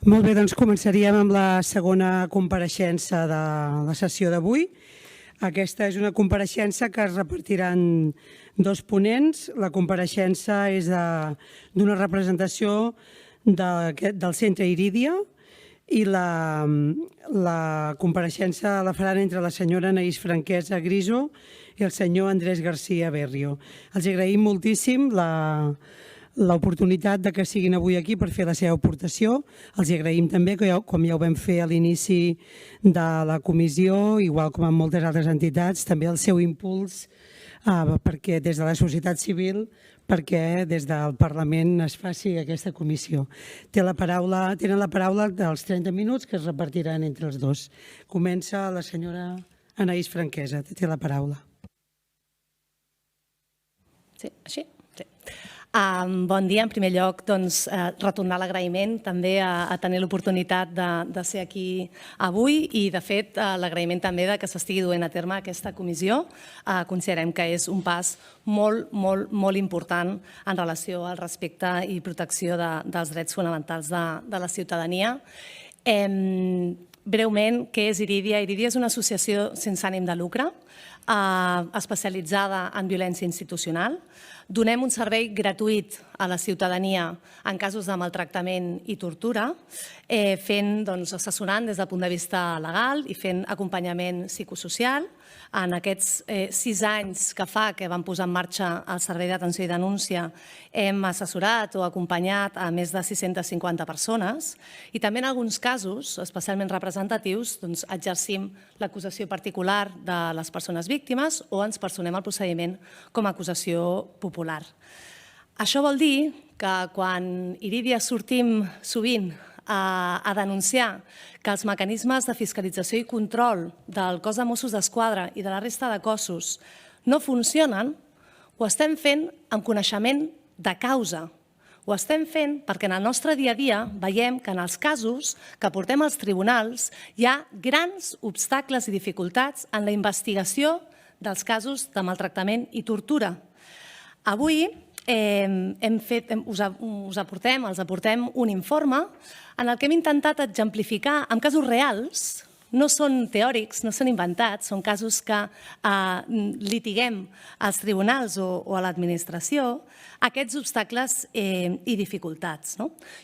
Molt bé, doncs començaríem amb la segona compareixença de la sessió d'avui. Aquesta és una compareixença que es repartiran dos ponents. La compareixença és d'una representació del centre Irídia i la compareixença la faran entre la senyora Anaïs Franquesa Griso i el senyor Andrés García Berrio. Els agraïm moltíssim l'oportunitat que siguin avui aquí per fer la seva aportació. Els agraïm també, com ja ho vam fer a l'inici de la comissió, igual com en moltes altres entitats, també el seu impuls perquè des de la societat civil, perquè des del Parlament es faci aquesta comissió. Tenen la paraula dels 30 minuts que es repartiran entre els dos. Comença la senyora Anaïs Franquesa. Té la paraula. Sí, així? Sí. Bon dia. En primer lloc, retornar l'agraïment també a tenir l'oportunitat de ser aquí avui i, de fet, l'agraïment també que s'estigui duent a terme aquesta comissió. Considerem que és un pas molt, molt, molt important en relació al respecte i protecció dels drets fonamentals de la ciutadania. Breument, què és Irídia? Irídia és una associació sense ànim de lucre especialitzada en violència institucional. Donem un servei gratuït a la ciutadania en casos de maltractament i tortura, assessorant des del punt de vista legal i fent acompanyament psicosocial. En aquests 6 anys que fa que vam posar en marxa el Servei d'Atenció i Denúncia hem assessorat o acompanyat a més de 650 persones i també en alguns casos, especialment representatius, exercim l'acusació particular de les persones víctimes o ens personem al procediment com a acusació popular. Això vol dir que quan Irídia sortim sovint a denunciar que els mecanismes de fiscalització i control del cos de Mossos d'Esquadra i de la resta de cossos no funcionen, ho estem fent amb coneixement de causa. Ho estem fent perquè en el nostre dia a dia veiem que en els casos que portem als tribunals hi ha grans obstacles i dificultats en la investigació dels casos de maltractament i tortura. Avui els aportem un informe en el que hem intentat exemplificar amb casos reals, no són teòrics, no són inventats, són casos que litiguem als tribunals o a l'administració, aquests obstacles i dificultats.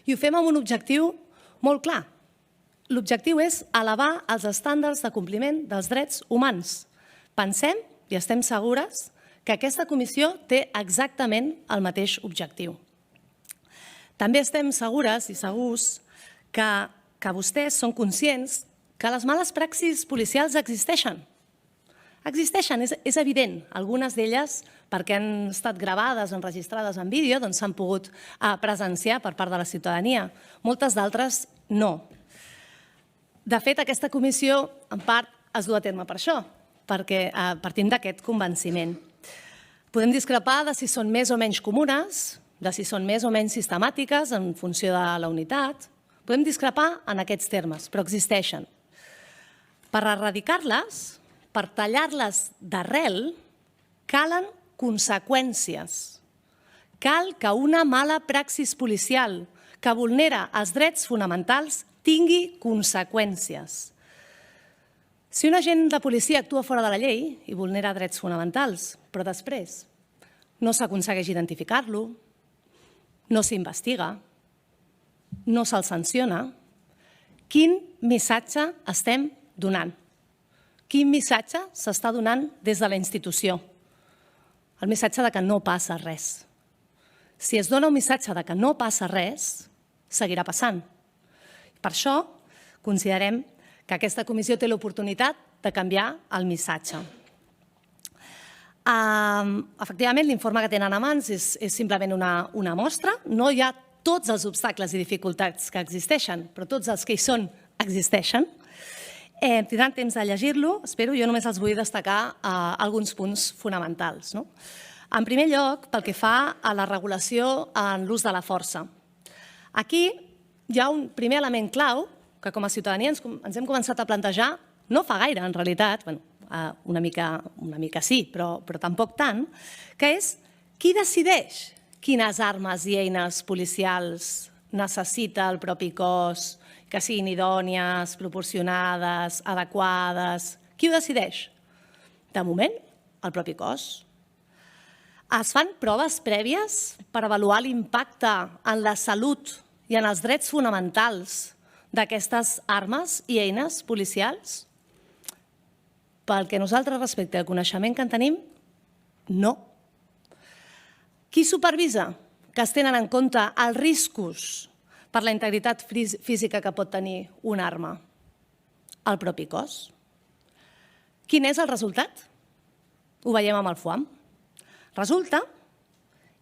I ho fem amb un objectiu molt clar. L'objectiu és elevar els estàndards de compliment dels drets humans. Pensem i estem segures que aquesta comissió té exactament el mateix objectiu. També estem segures i segurs que vostès són conscients que les males praxis policials existeixen. Existeixen, és evident. Algunes d'elles, perquè han estat gravades, enregistrades en vídeo, s'han pogut presenciar per part de la ciutadania. Moltes d'altres no. De fet, aquesta comissió, en part, es du a terme per això, perquè partim d'aquest convenciment. Podem discrepar de si són més o menys comunes, de si són més o menys sistemàtiques en funció de la unitat. Podem discrepar en aquests termes, però existeixen. Per erradicar-les, per tallar-les d'arrel, calen conseqüències. Cal que una mala praxis policial que vulnera els drets fonamentals tingui conseqüències. Si un agent de policia actua fora de la llei i vulnera drets fonamentals, però després no s'aconsegueix identificar-lo, no s'investiga, no se'l sanciona, quin missatge estem donant? Quin missatge s'està donant des de la institució? El missatge de que no passa res. Si es dona un missatge de que no passa res, seguirà passant. Per això considerem que aquesta comissió té l'oportunitat de canviar el missatge. Efectivament, l'informe que tenen a mans és simplement una mostra. No hi ha tots els obstacles i dificultats que existeixen, però tots els que hi són existeixen. Tindran temps de llegir-lo, espero. Jo només els vull destacar alguns punts fonamentals. En primer lloc, pel que fa a la regulació en l'ús de la força. Aquí hi ha un primer element clau que com a ciutadania ens hem començat a plantejar no fa gaire, en realitat, una mica sí, però tampoc tant, que és qui decideix quines armes i eines policials necessita el propi cos, que siguin idònies, proporcionades, adequades. Qui ho decideix? De moment, el propi cos. Es fan proves prèvies per avaluar l'impacte en la salut i en els drets fonamentals d'aquestes armes i eines policials? Pel que nosaltres respecte al coneixement que en tenim, no. Qui supervisa que es tenen en compte els riscos per la integritat física que pot tenir una arma? El propi cos. Quin és el resultat? Ho veiem amb el FUAM. Resulta,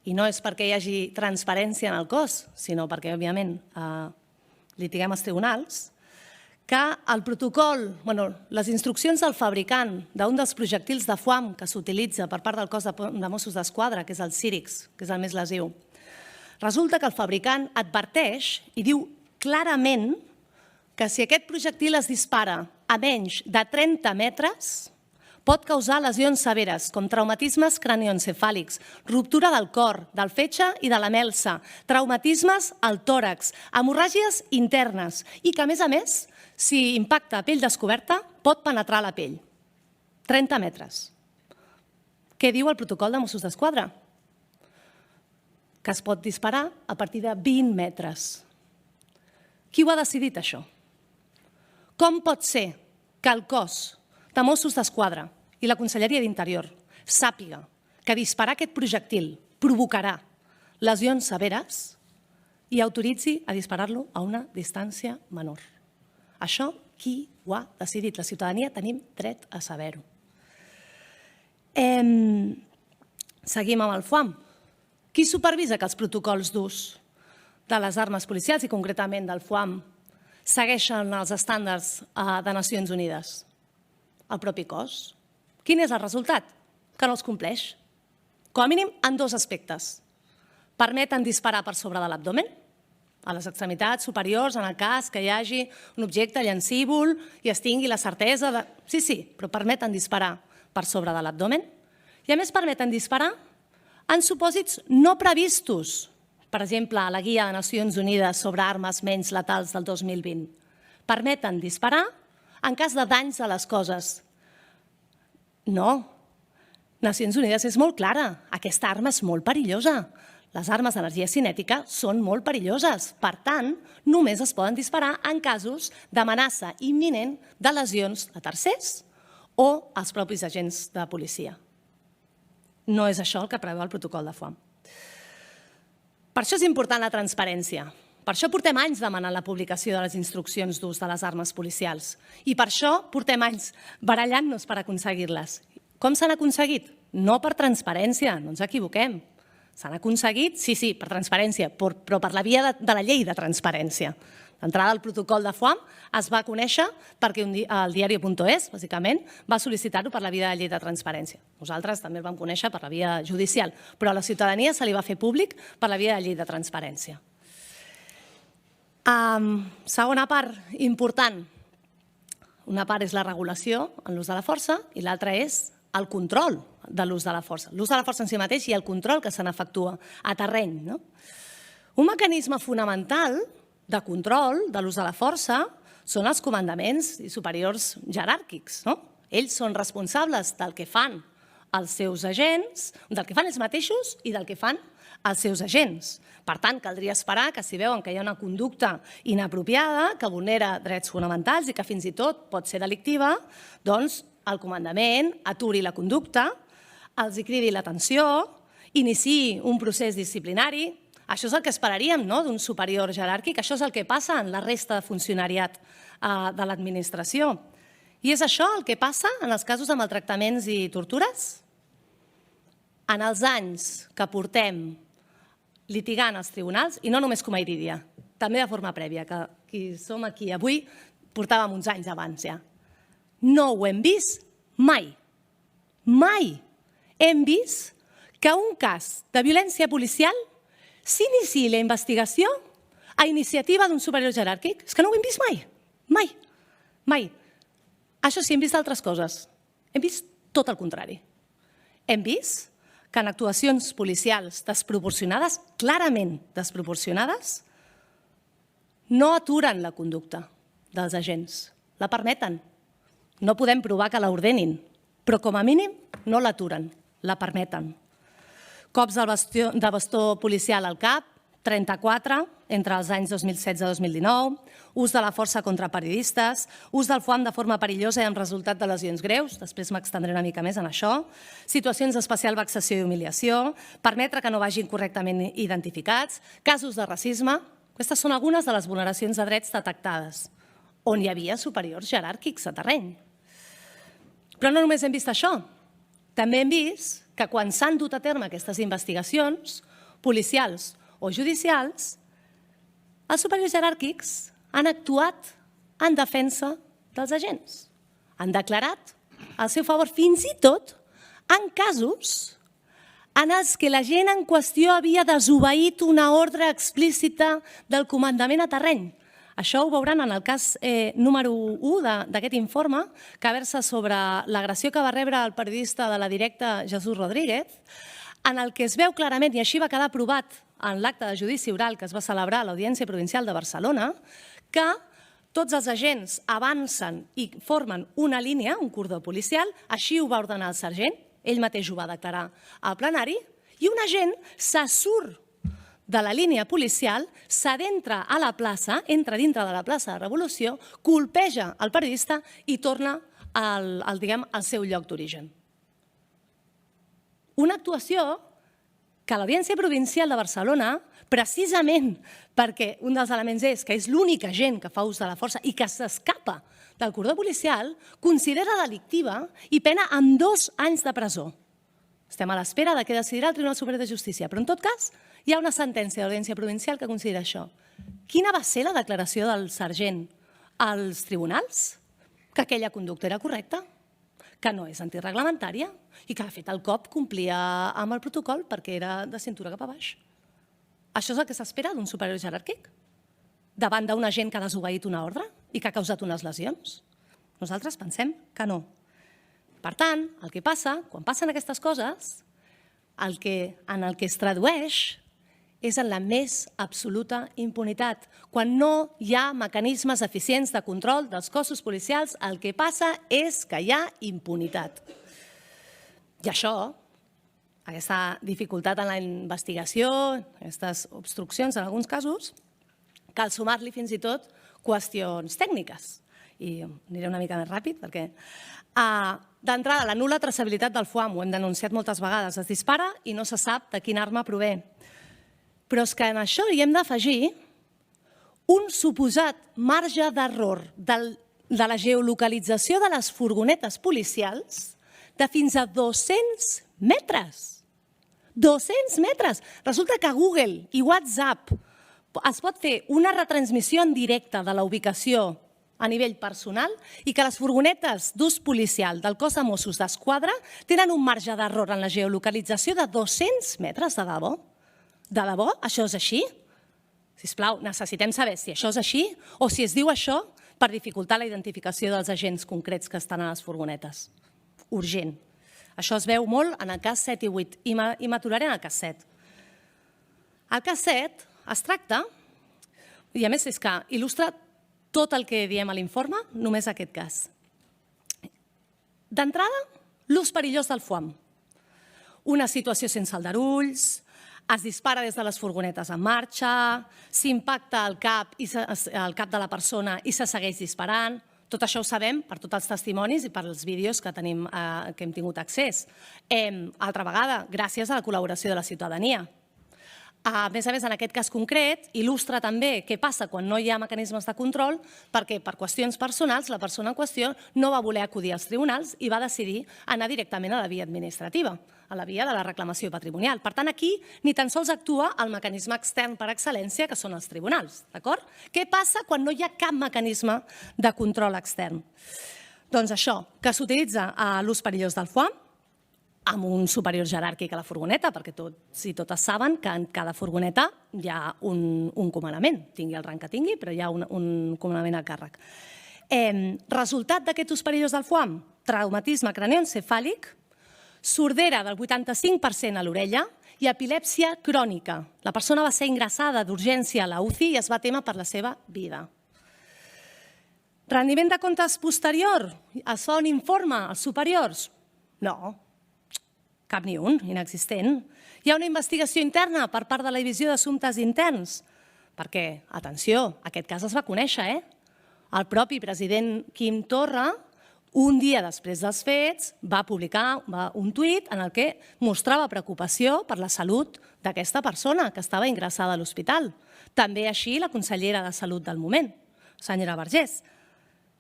i no és perquè hi hagi transparència en el cos, sinó perquè, òbviament, litiguem als tribunals, que el protocol, les instruccions del fabricant d'un dels projectils de FUAM que s'utilitza per part del cos de Mossos d'Esquadra, que és el Círix, que és el més lesiu, resulta que el fabricant adverteix i diu clarament que si aquest projectil es dispara a menys de 30 metres, pot causar lesions severes, com traumatismes cranioencefàlics, ruptura del cor, del fetge i de la melsa, traumatismes al tòrax, hemorràgies internes i que, a més, si impacta a pell descoberta, pot penetrar la pell. 30 metres. Què diu el protocol de Mossos d'Esquadra? Que es pot disparar a partir de 20 metres. Qui ho ha decidit, això? Com pot ser que el cos de Mossos d'Esquadra i la Conselleria d'Interior sàpiga que disparar aquest projectil provocarà lesions severes i autoritzi a disparar-lo a una distància menor? Això qui ho ha decidit? La ciutadania tenim dret a saber-ho. Seguim amb el FUAM. Qui supervisa que els protocols d'ús de les armes policials i concretament del FUAM segueixen els estàndards de Nacions Unides? El propi cos. Quin és el resultat? Que no els compleix. Com a mínim en dos aspectes. Permeten disparar per sobre de l'abdomen, a les extremitats superiors, en el cas que hi hagi un objecte llancívol i es tingui la certesa de... Sí, però permeten disparar per sobre de l'abdomen. I a més permeten disparar en supòsits no previstos, per exemple, a la Guia de Nacions Unides sobre armes menys letals del 2020. Permeten disparar en cas de danys a les coses. No. Nacions Unides és molt clara. Aquesta arma és molt perillosa. Les armes d'energia cinètica són molt perilloses. Per tant, només es poden disparar en casos d'amenaça imminent de lesions a tercers o als propis agents de policia. No és això el que preveu el protocol de FUAM. Per això és important la transparència. Per això portem anys demanant la publicació de les instruccions d'ús de les armes policials. I per això portem anys barallant-nos per aconseguir-les. Com s'han aconseguit? No per transparència, no ens equivoquem. S'han aconseguit, sí, per transparència, però per la via de la llei de transparència. L'entrada al protocol de FUAM es va conèixer perquè el diario.es, bàsicament, va sol·licitar-ho per la via de la llei de transparència. Nosaltres també el vam conèixer per la via judicial, però a la ciutadania se li va fer públic per la via de la llei de transparència. Segona part important. Una part és la regulació en l'ús de la força i l'altra és el control de l'ús de la força. L'ús de la força en si mateix i el control que se n'efectua a terreny. Un mecanisme fonamental de control de l'ús de la força són els comandaments i superiors jeràrquics. Ells són responsables del que fan els seus agents, del que fan ells mateixos i del que fan els seus agents. Per tant, caldria esperar que si veuen que hi ha una conducta inapropiada, que vulnera drets fonamentals i que fins i tot pot ser delictiva, doncs el comandament aturi la conducta, els hi cridi l'atenció, iniciï un procés disciplinari. Això és el que esperaríem d'un superior jeràrquic, això és el que passa en la resta de funcionariat de l'administració. I és això el que passa en els casos de maltractaments i tortures? En els anys que portem litigant als tribunals, i no només com a Irídia, també de forma prèvia, que qui som aquí avui portàvem uns anys abans ja. No ho hem vist mai. Mai hem vist que un cas de violència policial s'iniciï la investigació a iniciativa d'un superior jeràrquic. És que no ho hem vist mai. Mai. Mai. Això sí, hem vist altres coses. Hem vist tot el contrari. Hem vist que en actuacions policials desproporcionades, clarament desproporcionades, no aturen la conducta dels agents, la permeten. No podem provar que l'ordenin, però com a mínim no l'aturen, la permeten. Cops de bastó policial al cap, 34 entre els anys 2016 i 2019, ús de la força contra periodistes, ús del foam de forma perillosa i amb resultat de lesions greus, després m'extendré una mica més en això, situacions d'especial vexació i humiliació, permetre que no vagin correctament identificats, casos de racisme. Aquestes són algunes de les vulneracions de drets detectades, on hi havia superiors jeràrquics a terreny. Però no només hem vist això, també hem vist que quan s'han dut a terme aquestes investigacions, policials o judicials, els superiors jeràrquics han actuat en defensa dels agents. Han declarat al seu favor fins i tot en casos en els que la gent en qüestió havia desobeït una ordre explícita del comandament a terreny. Això ho veuran en el cas número 1 d'aquest informe, que versa sobre l'agressió que va rebre el periodista de La Directa, Jesús Rodríguez, en el que es veu clarament, i així va quedar aprovat en l'acte de judici oral que es va celebrar a l'Audiència Provincial de Barcelona, que tots els agents avancen i formen una línia, un cordó policial, així ho va ordenar el sergent, ell mateix ho va declarar al plenari, i un agent se surt de la línia policial, s'adentra a la plaça, entra dintre de la plaça de Revolució, colpeja el periodista i torna al seu lloc d'origen. Una actuació que l'Audiència Provincial de Barcelona, precisament perquè un dels elements és que és l'únic agent que fa ús de la força i que s'escapa del cordó policial, considera delictiva i pena amb 2 anys de presó. Estem a l'espera de què decidirà el Tribunal Superior de Justícia, però en tot cas hi ha una sentència de l'Audiència Provincial que considera això. Quina va ser la declaració del sergent als tribunals? Que aquella conducta era correcta, que no és antireglamentària i que, de fet, el cop complia amb el protocol perquè era de cintura cap a baix. Això és el que s'espera d'un superior jeràrquic? Davant d'un agent que ha desobeït una ordre i que ha causat unes lesions? Nosaltres pensem que no. Per tant, el que passa, quan passen aquestes coses, en el que es tradueix és en la més absoluta impunitat. Quan no hi ha mecanismes eficients de control dels cossos policials, el que passa és que hi ha impunitat. I això, aquesta dificultat en la investigació, aquestes obstruccions en alguns casos, cal sumar-li fins i tot qüestions tècniques. I aniré una mica més ràpid perquè... D'entrada, la nul·la traçabilitat del foam, ho hem denunciat moltes vegades, es dispara i no se sap de quina arma prové. Però és que en això hi hem d'afegir un suposat marge d'error de la geolocalització de les furgonetes policials de fins a 200 metres. 200 metres! Resulta que Google i WhatsApp es pot fer una retransmissió en directe de la ubicació a nivell personal i que les furgonetes d'ús policial del cos de Mossos d'Esquadra tenen un marge d'error en la geolocalització de 200 metres, de debò? De debò? Això és així? Sisplau, necessitem saber si això és així o si es diu això per dificultar la identificació dels agents concrets que estan a les furgonetes. Urgent. Això es veu molt en el cas 7 i 8 i m'aturaré en el cas 7. El cas 7 es tracta, i a més és que il·lustra tot el que diem a l'informe, només aquest cas. D'entrada, l'ús perillós del foam. Una situació sense aldarulls, es dispara des de les furgonetes en marxa, s'impacta el cap de la persona i se segueix disparant. Tot això ho sabem per tots els testimonis i per els vídeos que hem tingut accés. Altra vegada, gràcies a la col·laboració de la ciutadania. A més, en aquest cas concret, il·lustra també què passa quan no hi ha mecanismes de control perquè, per qüestions personals, la persona en qüestió no va voler acudir als tribunals i va decidir anar directament a la via administrativa, a la via de la reclamació patrimonial. Per tant, aquí ni tan sols actua el mecanisme extern per excel·lència, que són els tribunals. D'acord? Què passa quan no hi ha cap mecanisme de control extern? Doncs això, que s'utilitza l'ús perillós del foam, amb un superior jeràrquic a la furgoneta, perquè tots i totes saben que en cada furgoneta hi ha un comandament, tingui el rang que tingui, però hi ha un comandament a càrrec. Resultat d'aquest ús perillós del foam, traumatisme craneoencefàlic, sordera del 85% a l'orella i epilèpsia crònica. La persona va ser ingressada d'urgència a la UCI i es va témer per la seva vida. Rendiment de comptes posterior? Es fa un informe als superiors? No, cap ni un, inexistent. Hi ha una investigació interna per part de la Divisió d'Assumptes Interns? Perquè, atenció, aquest cas es va conèixer, El propi president Quim Torra, un dia després dels fets, va publicar un tuit en el que mostrava preocupació per la salut d'aquesta persona que estava ingressada a l'hospital. També així la consellera de Salut del moment, senyora Vergés.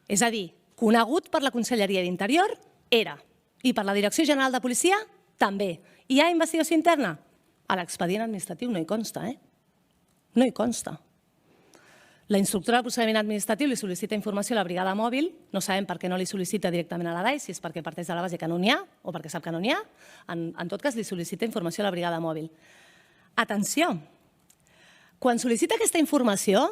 És a dir, conegut per la Conselleria d'Interior era, i per la Direcció General de Policia també. Hi ha investigació interna? A l'expedient administratiu no hi consta, No hi consta. La instructora del procediment administratiu li sol·licita informació a la brigada mòbil, no sabem per què no li sol·licita directament a la DAI, si és perquè parteix de la base que no n'hi ha o perquè sap que no n'hi ha, en tot cas li sol·licita informació a la brigada mòbil. Atenció, quan sol·licita aquesta informació,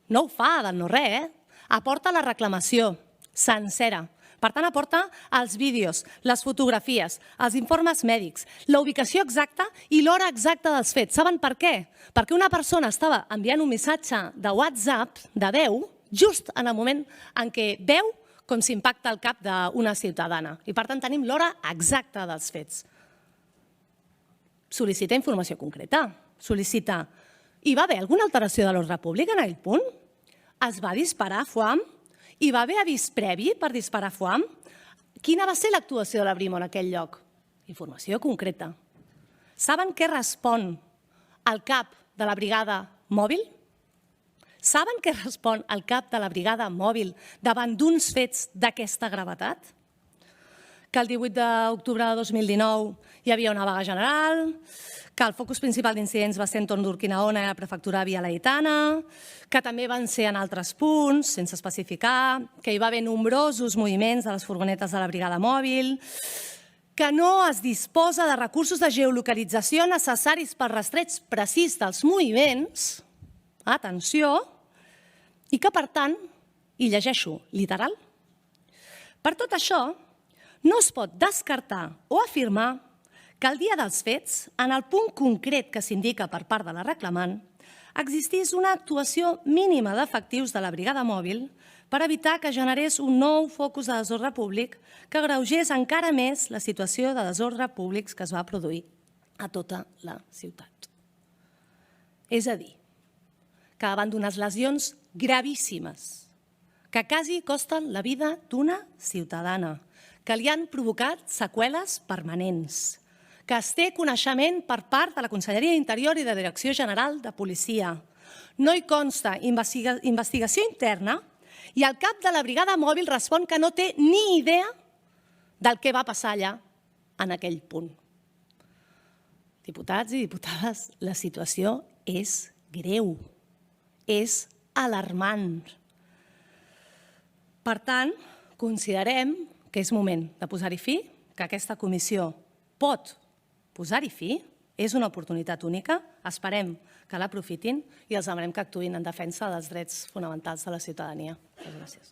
no ho fa del no-res, aporta la reclamació sencera. Per tant, aporta els vídeos, les fotografies, els informes mèdics, la ubicació exacta i l'hora exacta dels fets. Saben per què? Perquè una persona estava enviant un missatge de WhatsApp, de veu, just en el moment en què veu com s'impacta el cap d'una ciutadana. I per tant, tenim l'hora exacta dels fets. Sol·licita informació concreta. Sol·licita. Hi va haver alguna alteració de l'ordre públic en aquell punt? Es va disparar foam? Hi va haver avís previ per disparar foam? Quina va ser l'actuació de la Brimo en aquell lloc? Informació concreta. Saben què respon el cap de la brigada mòbil? Saben què respon el cap de la brigada mòbil davant d'uns fets d'aquesta gravetat? Que el 18 d'octubre de 2019 hi havia una vaga general, que el focus principal d'incidents va ser entorn d'Urquinaona i la prefectura de Via Laietana, que també van ser en altres punts, sense especificar, que hi va haver nombrosos moviments de les furgonetes de la brigada mòbil, que no es disposa de recursos de geolocalització necessaris pel rastreig precís dels moviments, atenció, i que, per tant, i llegeixo literal, per tot això no es pot descartar o afirmar que el dia dels fets, en el punt concret que s'indica per part de la reclamant, existís una actuació mínima d'efectius de la brigada mòbil per evitar que generés un nou focus de desordre públic que agreugés encara més la situació de desordre públic que es va produir a tota la ciutat. És a dir, que davant d'unes lesions gravíssimes, que quasi costen la vida d'una ciutadana, que li han provocat seqüeles permanents, que es té coneixement per part de la Conselleria d'Interior i de Direcció General de Policia. No hi consta investigació interna i el cap de la brigada mòbil respon que no té ni idea del que va passar allà en aquell punt. Diputats i diputades, la situació és greu, és alarmant. Per tant, considerem que és moment de posar-hi fi, que aquesta comissió pot posar-hi fi, és una oportunitat única, esperem que l'aprofitin i els demanem que actuïn en defensa dels drets fonamentals de la ciutadania. Moltes gràcies.